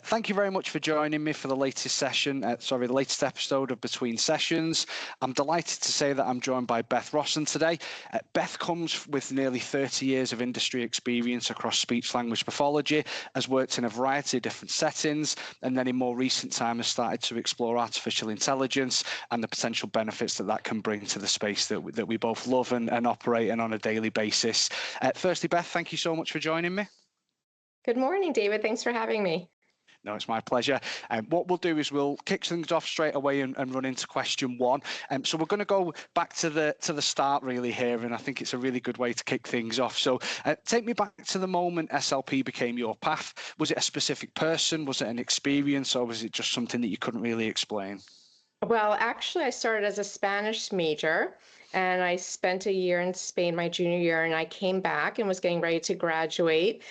Thank you very much for joining me for the latest the latest episode of Between Sessions. I'm delighted to say that I'm joined by Beth Rosen today. Beth comes with nearly 30 years of industry experience across speech-language pathology, has worked in a variety of different settings, and then in more recent time has started to explore artificial intelligence and the potential benefits that can bring to the space that we both love and operate in on a daily basis. Firstly, Beth, thank you so much for joining me. Good morning, David. Thanks for having me. No, it's my pleasure. What we'll do is we'll kick things off straight away and run into question one. So we're going to go back to the start really here, and I think it's a really good way to kick things off. So take me back to the moment SLP became your path. Was it a specific person? Was it an experience, or was it just something that you couldn't really explain? Well, actually, I started as a Spanish major, and I spent a year in Spain my junior year, and I came back and was getting ready to graduate.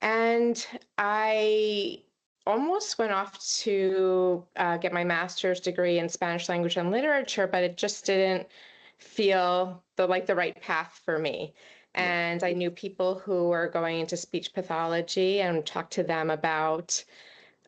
And I almost went off to get my master's degree in Spanish language and literature, but it just didn't feel the right path for me. And I knew people who were going into speech pathology and talked to them about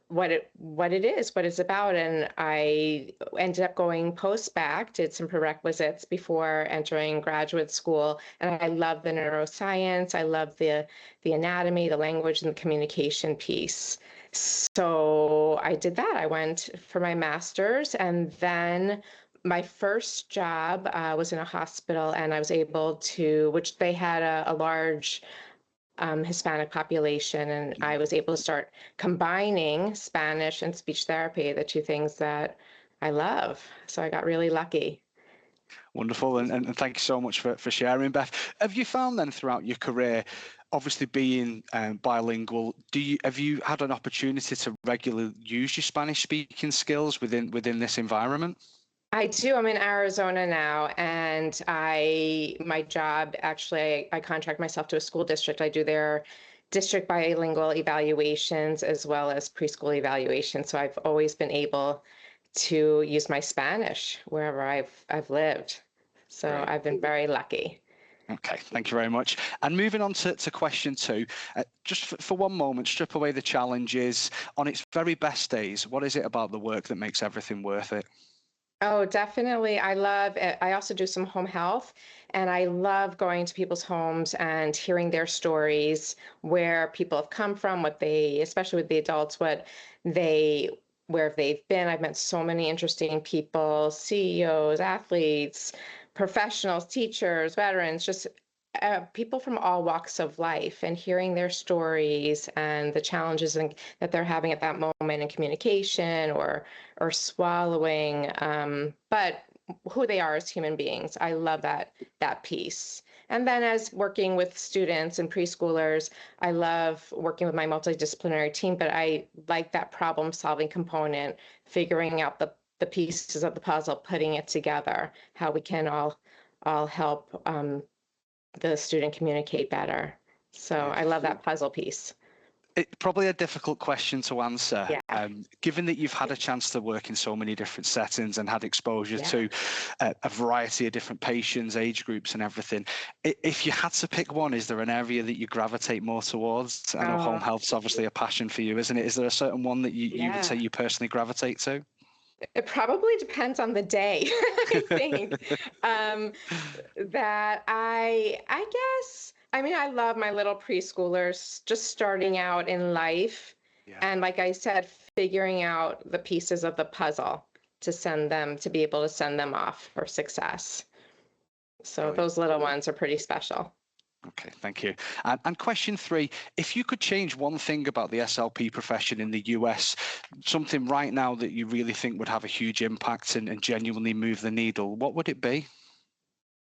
what it is, what it's about. And I ended up going post-bac, did some prerequisites before entering graduate school. And I love the neuroscience. I love the anatomy, the language, and the communication piece. So I did that. I went for my master's, and then my first job was in a hospital, and I was able to, which they had a large Hispanic population, and I was able to start combining Spanish and speech therapy, the two things that I love. So I got really lucky. Wonderful, and thank you so much for sharing, Beth. Have you found then throughout your career, obviously being bilingual, have you had an opportunity to regularly use your Spanish speaking skills within this environment? I do. I'm in Arizona now, and my job, actually, I contract myself to a school district. I do their district bilingual evaluations as well as preschool evaluations. So I've always been able to use my Spanish wherever I've lived. So Great. I've been very lucky. Okay, thank you very much. And moving on to question two, just for one moment, strip away the challenges. On its very best days, what is it about the work that makes everything worth it? Oh, definitely. I love it. I also do some home health, and I love going to people's homes and hearing their stories, where people have come from, especially with the adults, where they've been. I've met so many interesting people, CEOs, athletes, professionals, teachers, veterans, just people from all walks of life, and hearing their stories and the challenges that they're having at that moment in communication or swallowing, but who they are as human beings. I love that piece. And then as working with students and preschoolers, I love working with my multidisciplinary team, but I like that problem-solving component, figuring out the pieces of the puzzle, putting it together, how we can all help the student communicate better. So I love that puzzle piece. It's probably a difficult question to answer. Yeah. Given that you've had a chance to work in so many different settings and had exposure to a variety of different patients, age groups and everything, if you had to pick one, is there an area that you gravitate more towards? I know home health's obviously a passion for you, isn't it? Is there a certain one that you would say you personally gravitate to? It probably depends on the day, I think. That I guess, I mean, I love my little preschoolers just starting out in life. Yeah. And like I said, figuring out the pieces of the puzzle to be able to send them off for success. So Brilliant. Those little ones are pretty special. Okay, thank you. And question three, if you could change one thing about the SLP profession in the US, something right now that you really think would have a huge impact and genuinely move the needle, what would it be?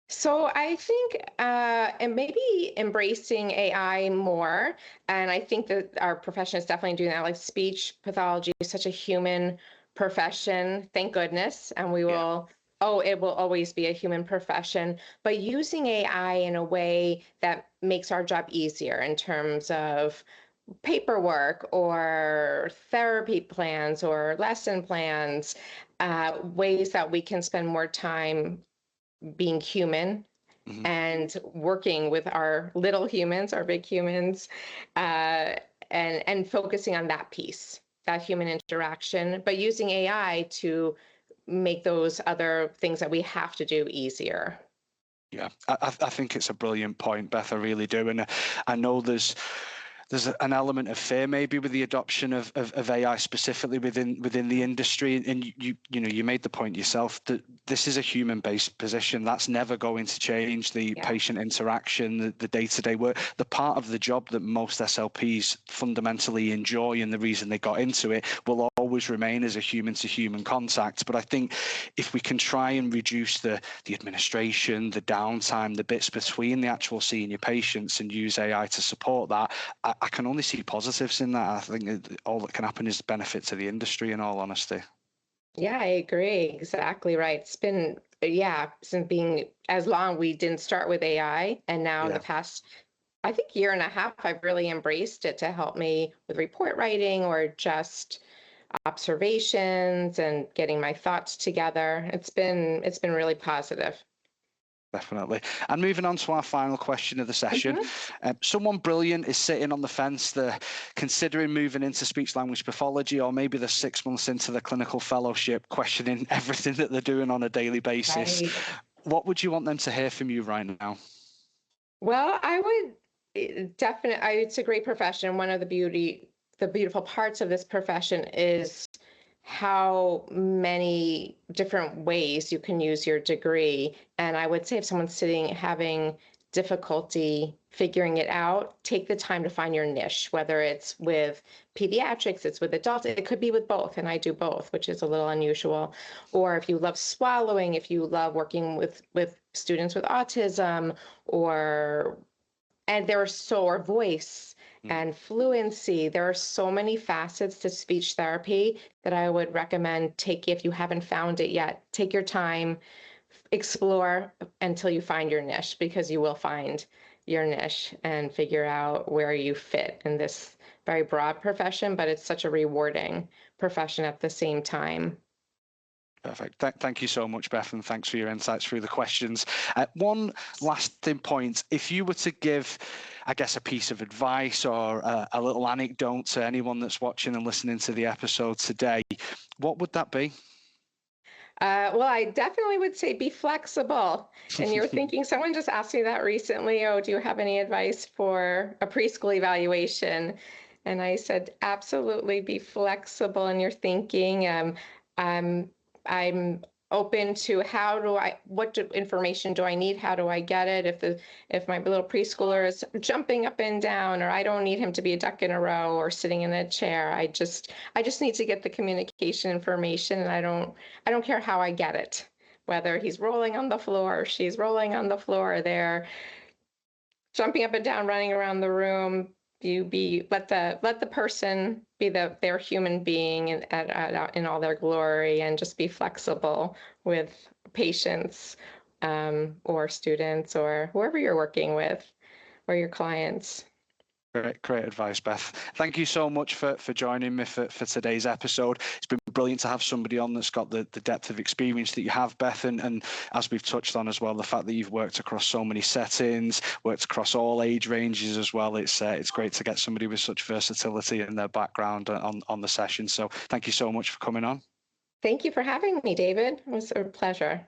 So I think and maybe embracing AI more. And I think that our profession is definitely doing that. Like speech pathology is such a human profession, thank goodness. And it will always be a human profession, but using AI in a way that makes our job easier in terms of paperwork or therapy plans or lesson plans, ways that we can spend more time being human and working with our little humans, our big humans, and focusing on that piece. that human interaction, but using AI to make those other things that we have to do easier. Yeah, I think it's a brilliant point, Beth. I really do, and I know there's an element of fear maybe with the adoption of AI specifically within the industry, and you made the point yourself that this is a human-based position that's never going to change. The patient interaction, the day-to-day work, the part of the job that most SLPs fundamentally enjoy, and the reason they got into it will always remain as a human-to-human contact. But I think if we can try and reduce the administration, the downtime, the bits between the actual senior patients, and use AI to support that, I can only see positives in that. I think all that can happen is benefit to the industry, in all honesty. Yeah, I agree. Exactly right. It's been, since being as long, we didn't start with AI. And now in the past, I think year and a half, I've really embraced it to help me with report writing or just observations and getting my thoughts together. It's been really positive. Definitely. And moving on to our final question of the session. Someone brilliant is sitting on the fence. They're considering moving into speech-language pathology, or maybe they're 6 months into the clinical fellowship, questioning everything that they're doing on a daily basis. Right. What would you want them to hear from you right now? Well, I would definitely, it's a great profession. One of the beautiful parts of this profession is how many different ways you can use your degree. And I would say if someone's having difficulty figuring it out, take the time to find your niche, whether it's with pediatrics, it's with adults, it could be with both. And I do both, which is a little unusual. Or if you love swallowing, if you love working with students with autism, or voice and fluency. There are so many facets to speech therapy that I would recommend if you haven't found it yet, take your time, explore until you find your niche, because you will find your niche and figure out where you fit in this very broad profession, but it's such a rewarding profession at the same time. Perfect. Thank you so much, Beth, and thanks for your insights through the questions. One lasting point, if you were to give, I guess, a piece of advice or a little anecdote to anyone that's watching and listening to the episode today, what would that be? Well, I definitely would say be flexible. And you're thinking, someone just asked me that recently, do you have any advice for a preschool evaluation? And I said, absolutely be flexible in your thinking. I'm open to what information do I need? How do I get it? If my little preschooler is jumping up and down, or I don't need him to be a duck in a row or sitting in a chair, I just need to get the communication information, and I don't care how I get it, whether he's rolling on the floor or she's rolling on the floor, they're jumping up and down, running around the room. Let the person be their human being in all their glory, and just be flexible with patients or students or whoever you're working with or your clients. Great advice, Beth. Thank you so much for joining me for today's episode. It's been brilliant to have somebody on that's got the depth of experience that you have, Beth, and as we've touched on as well, the fact that you've worked across so many settings, worked across all age ranges as well. It's great to get somebody with such versatility in their background on the session. So thank you so much for coming on. Thank you for having me, David. It was a pleasure.